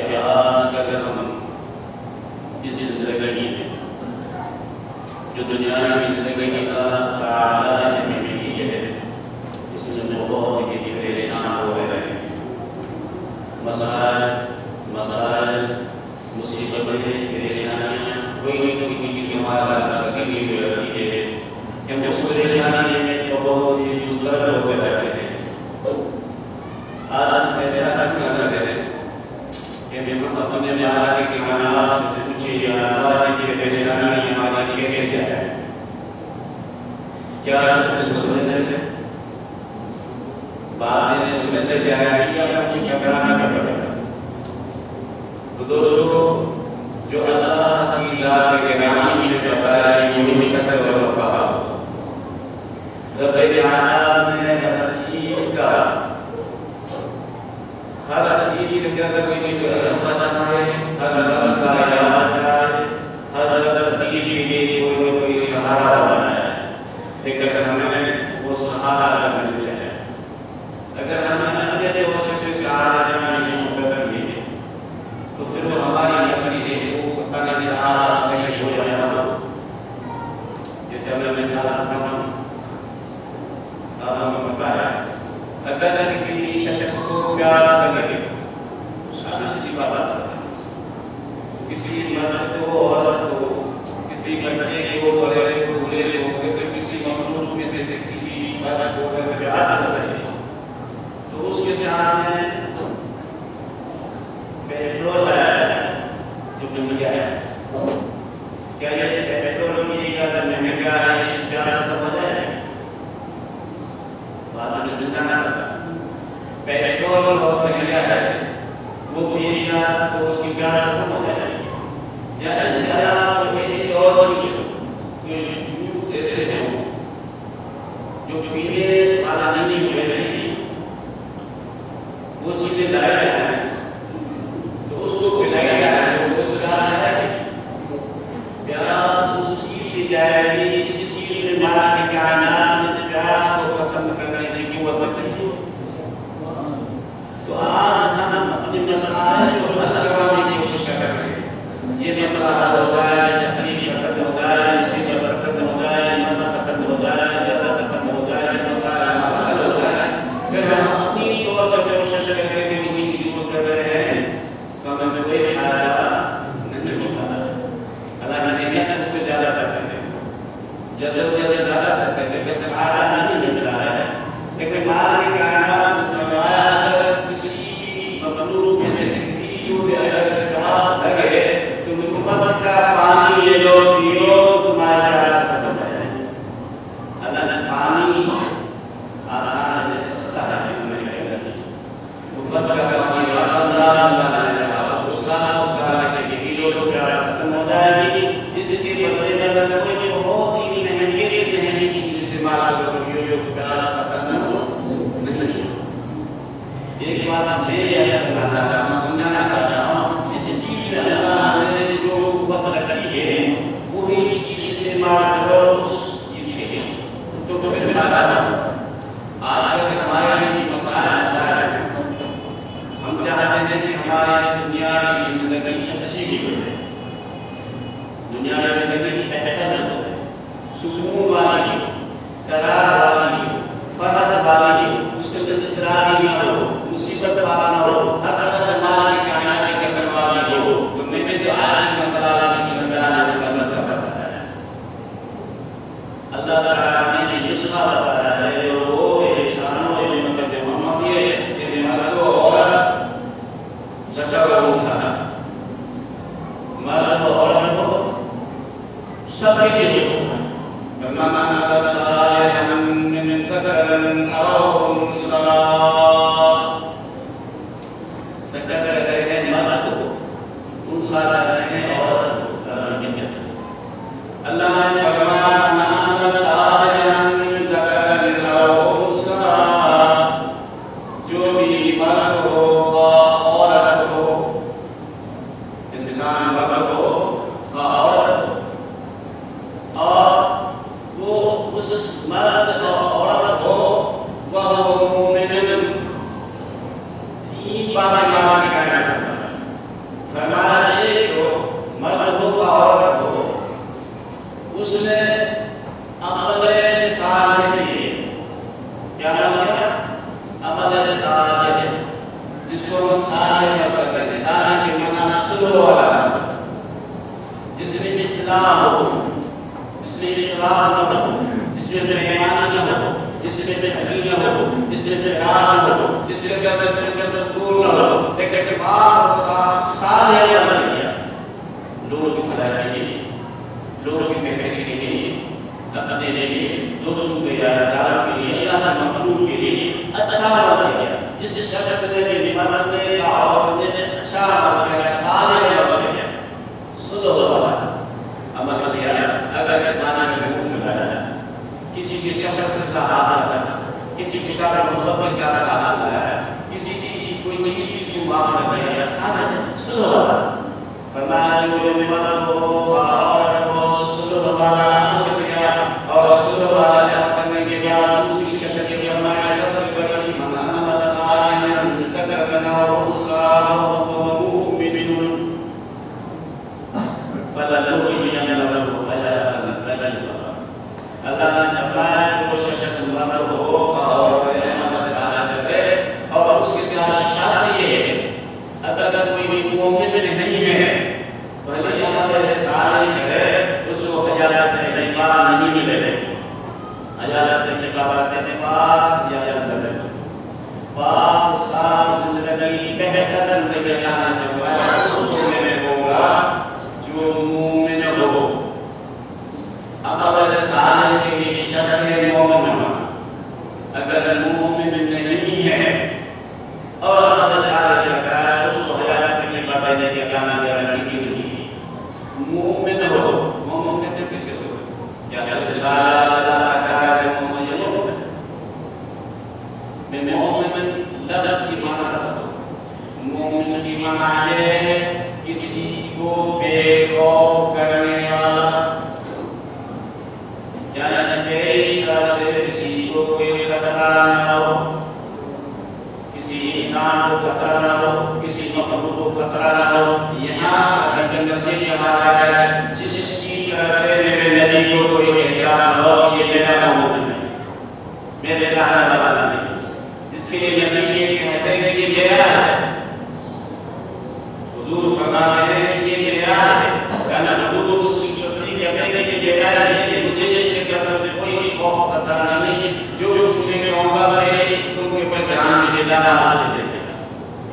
کہ آج اگر ہم اس زندگی میں جو دنیا کی زندگی اللہ تعالیٰ نے ملی ہے اس میں بہت ہی پریشان ہو رہے ہیں. مسائل مصیبتیں پریشانیاں کوئی ہمارا ساتھ کبھی بھی رہتی ہے کہ ہم اس پریشانی میں بہت ہی مضطرب ہو کے رہتے ہیں. آج ہم ایسا کرنا کریں کہ ہم اپنے معاشرے کے حالات سے پوچھیں یا اللہ کی پریشانی ہماری کیسے ہے. کیا سمجھنے سے باتیں سمجھنے سے آیا یا کچھ کرنا پڑے گا. تو دوستو جو اللہ کی ذات کے نامی میں بتایا یہ مشکل اور وفا رب العالمین نے ہر چیز کا ہر چیز کے اندر کوئی اثر ہے ہر رب کا یاد ہے ہر ترتیب کے لیے کوئی سہارا بنایا ہے. لیکن اگر ہمیں وہ سہارا مل جائے اگر ہمیں اپنے وہ سے سہارا نہیں کر لیے تو پھر وہ ہماری اپنی ہے وہ اپنا سہارا صحیح ہو جائے گا. جیسے ہم نے مثال ہم بتایا اگر کسی شخص کو پیار کرے کسی بات کسی مرد کو عورت کو کسی بچے کو بڑے کو بوڑھے کو کسی مخلوق میں سے کسی بات کو پیار کرے تو اس کے سامنے پیٹرول ہے جو مہنگا ہے. کیا یہ پیٹرول کی زیادہ مہنگا ہے اس پیار سمجھ ہے پیٹرول اور مہنگا ہے وہ پینا تو اس کی پیار ختم ہو جائے گی یا ایسے اور ایسے ہوں جو پینے والا نہیں ہو ایسے ہی وہ چیزیں لایا جاتا ہے تو اس کو پلایا جاتا ہے وہ اس کا ہے پیار اس چیز سے جائے گی اس چیز میں مارا کے کائنات میں پیار کو ختم کرنے کی وہ وقت نہیں. تو آج ہم اپنے مسائل کو حل کرنے کی کوشش کر رہے ہیں. یہ مسئلہ حل ہو جائے تقریبی ختم ہو جائے اس کی قبر ختم ہو جائے نعمت ختم ہو جائے جزا ختم ہو جائے مسائل حل ہو جائے پھر ہم اپنی طور سے کوشش کریں گے کہ چیز دور کر رہے ہیں تو ہمیں کوئی فائدہ نہیں ہوتا. اللہ نے نعمت اس کو زیادہ کرتے ہیں جب زیادہ کرتے ہیں لیکن فائدہ نہیں مل رہا ہے. لیکن بعد کے کائنات پانی یہ جو پیو تمہارے حالات ختم ہو جائے. اللہ نے پانی آسان ہے سستا ہے ہمیں کہے گا مفت کا پانی کے پیو تو پیار ختم ہو جائے گی. اس چیز پر کوئی بہت ہی مہنگی چیز نہیں کی استعمال کرو پیو پیار ختم نہ ہو نہیں. ایک بات ہم سمجھانا چاہتا ہوں جس چیز میں اللہ نے جو وقت رکھی ہے وہی چیز استعمال کرو اس کے تو پھر بتاتا ہوں. آج کل ہمارے لیے مسئلہ ایسا ہے ہم چاہتے ہیں کہ ہماری دنیا کی زندگی اچھی بھی ہو جائے دنیا کی زندگی بہتر ہو جائے سکون والی ہو قرار والی ہو فرحت والی ہو اس کے اضطراب نہ ہو مصیبت والا نہ ہو ہر طرح سے ہماری کامیابی کے کرنے والی ہو. تو میں جو آج اللہ تعالیٰ نے یوسف بتایا ہے وہ احسانوں اور نعمت محمد یہ مرد اور سچا موسیٰ مرد اور سب کے لیے فَمَنْ عَمِلَ صَالِحًا مِّن ذَكَرٍ أَوْ أُنثَىٰ ذکر رہے ہیں مرد کو انثیٰ رہے ہیں عورت کو اللہ نے فرمایا من عمل صالحا من ذکر او انثیٰ جو بھی مرد ہو عورت ہو انسان مرد ہو عورت ہو اور وہ اس مرد اور عورت ہو وہ مومن تین بار یاد کرنا چاہتا ہے सुनो वाला जिसमें इस्लाम हो, जिसमें इखलास हो, जिसमें बेईमानी न हो, जिसमें तकलीफ न हो, जिसमें प्यार न हो, जिसमें गलत दूर न हो, एक बार सारे अमल किया लोगों की भलाई के लिए, लोगों की बेहतरी के लिए, अपने लिए, दोस्तों के लिए, अल्लाह के महबूब के लिए अच्छा अमल किया। जिस शख्स ने इबादत में और ने अच्छा अमल किया, सारे अमल किया, सुनो वाला अमल किया। अगर माना कि मुंह में लगाया, किसी शख्स से सहारा करना, किसी के साथ मोहब्बत के साथ हाथ लगाया, किसी की कोई चीज को माफ कर दिया, सुनो वाला फरमाया जो इबादत हो और सुनो वाला अमल किया और सुनो वाला करने के बाद दूसरी शख्स के हमारे शख्स बड़ी मनाना सारे करना और उसका मुमिनुन वला लुयना lahu वला अल्लाह ने फरमाया वो शख्स मुबारक हो और नमस्कार करे और उसके साथ शादी है। अगर कोई मुमिन नहीं है भले हमारे सारे है उसको हजारत तैयबा नहीं मिले, हजारत तैयबा कहते पाक या जन्नत पाक साफ जिंदगी बेहतर जिंदगी जो उसमें होगा जो मुमिन हो। अगर सारे के लिए शर्त में मोमिन हो, अगर मुमिन नहीं है और अगर सारे का उसको हजारत तैयबा देने के काम गारंटी की मुमिन हो। मुमिन कहते हैं किसको? या मुमिन लफ्ज़ की माना मुमिन की माना है किसी को बेखौफ करने वाला, यानी किसी को कोई खतरा न हो, किसी इंसान को खतरा न हो, किसी मखलूक को खतरा न हो। यहाँ नबी हमारा है जिसकी तरफ से मेरे नबी को कोई एहसास न हो ये मेरा मुमिन है, मेरे चाहने वाला नहीं, जिसके लिए नबी ये कहते हैं कि ये मेरा है, हुजूर फरमाते हैं कि ये मेरा है, कहना हुजूर उसकी तस्दीक कहते हैं कि ये मेरा है, ये मुझे जिसके तरफ से कोई खौफ खतरा नहीं है, जो सुने में होगा मेरे उनके ऊपर ध्यान भी देता है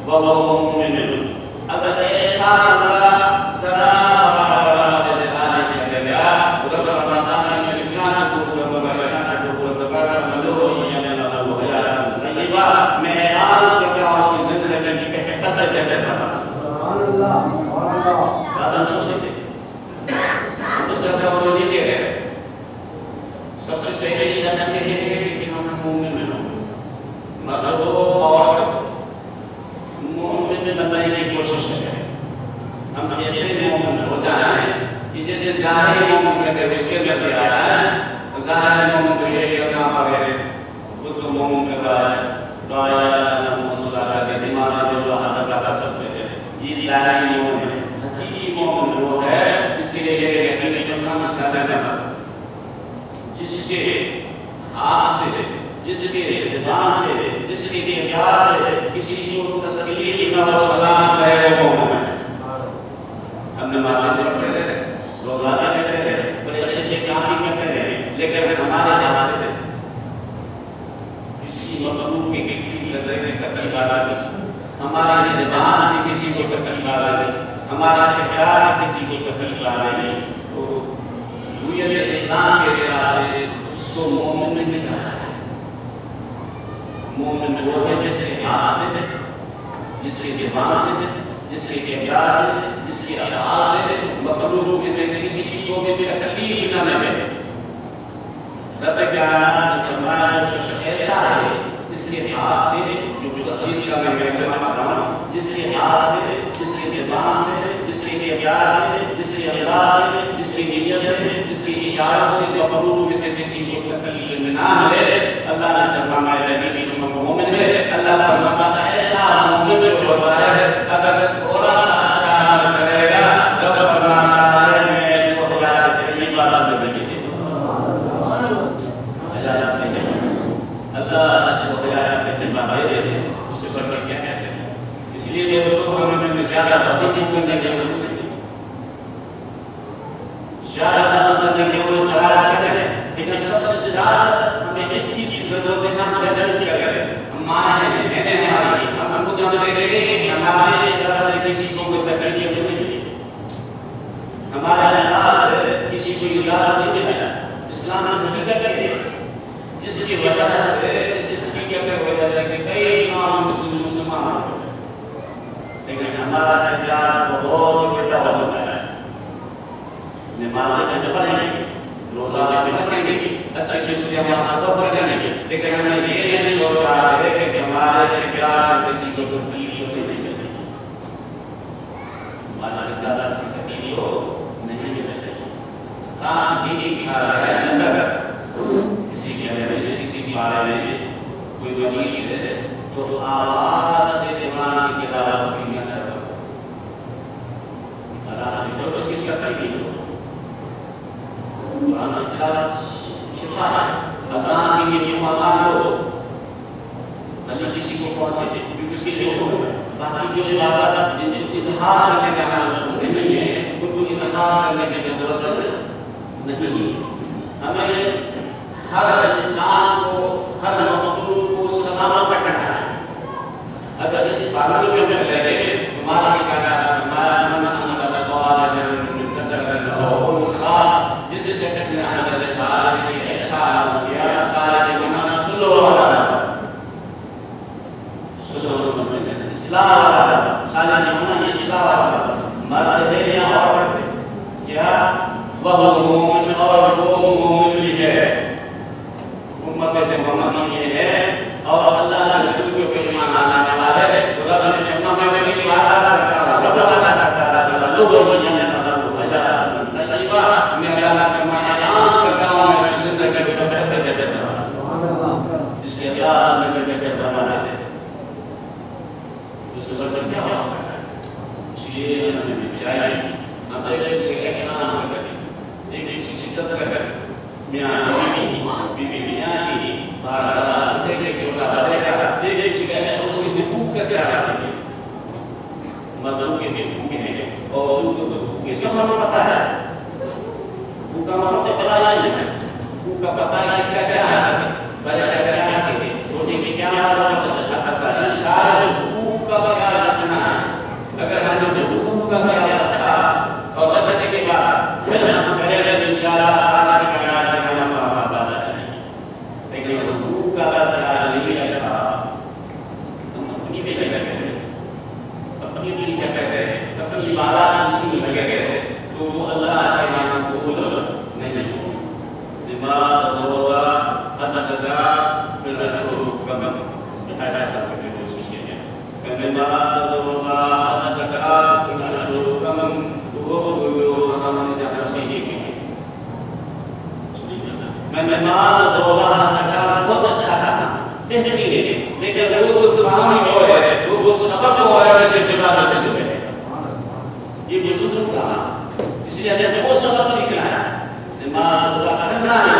वो मुमिन। अगर ऐसा हुआ सदा सबसे पहले शर्त ये है कि हम मुमिन हो, मतलब और मुमिन बनने की कोशिश करें। हम ऐसे मुमिन हो जाना है कि जैसे ज़ाहिरी मुमिन कहते हैं उसके अंदर आता है, ज़ाहिरी मुमिन तो ये अपना पावे खुद को मुमिन करता है, दाया मुसलमान के दिमाग में जो हाथ का सकते हैं ये ज़ाहिरी मुमिन है। हकीकी मुमिन वो है जिसके लिए कहते हैं कि हम इसका जिसके हाथ से, जिसके ज़बान से, जिसके प्यार से किसी को तकलीफ न हो सलाम रहे वो मोमिन। हमने माता पढ़ते थे, रोज़ाना करते थे, बड़े अच्छे से काम भी करते थे, लेकिन हमारे हाथ से किसी मखलूक की तकलीफ आ गई, हमारी ज़बान से किसी को तकलीफ आ गई, हमारा प्यार से किसी को तकलीफ आ गई, तो इस्लाम के हिसाब से उसको मोमिन नहीं कहा है। मोमिन वो है जिसके हाथ से, जिसके ज़बान से, जिसके प्यार से, जिसके अफ़आल से मखलूक में से किसी को भी तकलीफ न लगे। रब कायनात ने फरमाया जो शख्स ऐसा है जिसके हाथ से जो हदीस का मैं तर्जुमा कर रहा हूं, जिसके हाथ से, जिसके ज़बान से, जिसके प्यार से, जिसके अफ़आल से, जिसकी नीयत से, जिसकी इशारों से मखलूक में से किसी को तकलीफ ना मिले, अल्लाह ने फरमाया कि तुम मोमिन है। अल्लाह फरमाता है ऐसा मोमिन जो होता है अगर थोड़ा सा अच्छा अमल करेगा तो फरमाता है मैं तो हजारत तैयबा देंगे। हजारत तैयबा अल्लाह से हजारत तैयबा दे दे, उससे बढ़कर क्या कहते हैं। इसलिए दोस्तों हमें ज्यादा तकलीफ करने की कि सबसे ज़्यादा हमें इस चीज़ की ज़रूरत है हम जल्द क्या करें हमारे हमारी हमको जब देखेंगे कि हमारे तरफ से किसी को कोई तकलीफ नहीं मिली हमारे तरफ से किसी को इजाज़त नहीं मिला इस्लाम ने हकीकत है जिसकी वजह से इस हकीकत की वजह से कई इमाम मुसलमान लेकिन हमारा इख्तियार बहुत छोटा होता है नमाज़ में पढ़ेंगे रोज़ा में रखेंगे अच्छी चीज़ से हम आदत कर लेंगे लेकिन हमें ये नहीं सोच रहा है कि हमारे इख्तियार से किसी को तकलीफ नहीं मिलेगी हमारा इख्तियार से तकलीफ नहीं मिलेगी कहाँ दीदी की आ रहा है अंदर किसी बारे में कोई वली है तो आवाज़ से कुरान की तिलावत की तो इसका तकलीफ कुरान की तिलावत शिफा है अज़ान के लिए अज़ान हो भले किसी को पहुंचे क्योंकि उसके लिए हुक्म है बाकी जो इबादत जिनको इज़हार करने का नहीं है उनको इज़हार करने की ज़रूरत नहीं है हमें हर इंसान को हर मखलूक को सलामत रखना है अगर इस सामान को हम लेंगे हमारा क्या हमारा मन का सवाल है जिससे अच्छा या सारे मना सुनो इस्लाम सारे मना इस्लाम मर्द है या औरत है क्या वह मोमिन और वो मोमिन है उम्मत मोहम्मद ये है और अल्लाह के रसूल पे ईमान लाने वाले तो रब ने अपना में की वादा करता रब वादा करता लोगों को जन्नत में भेजा तैयबा में अल्लाह का माना करता हूं मैं सिजदा करके तो पैसे से देता हूं सुभान अल्लाह इसके बाद में करके तमाना है उस वक्त क्या हो सकता है चीजें हमें चाहिए हम तो एक से कहना हम करें एक चीज से कर मियां बीवी मियां की बारा से जो सारे का एक चीज है उसकी भूख का क्या है मदन के भूख है और ये सब पता है भूख का मतलब पता नहीं है भूख का पता नहीं इसका क्या है बड़ा क्या है छोटे के क्या मतलब सारे भूख का क्या रखना है अगर हम भूख का क्या रखा और रखने के बाद फिर हम करेंगे इंशाल्लाह आला की करा हम बात लेकिन भूख का क्या नहीं है हम अपनी भी लगे अपनी भी क्या कहते हैं अपनी इबादत उसी में लगे गए तो वो अल्लाह के नाम को कबूल नहीं नमाज रोज़ा अज़ा फिर रचो कम ऐसा करके कोशिश कीजिए नमाज रोज़ा अज़ा फिर रचो कम वो हम जैसा सीखी मैं नमाज रोज़ा अज़ा बहुत अच्छा था बेहतरीन है लेकिन अगर वो कहानी हो है वो सबक हो है ऐसे इबादत में है ये बुजुर्ग का इसलिए हमें वो सबक सीखना है नमाज रोज़ा करना है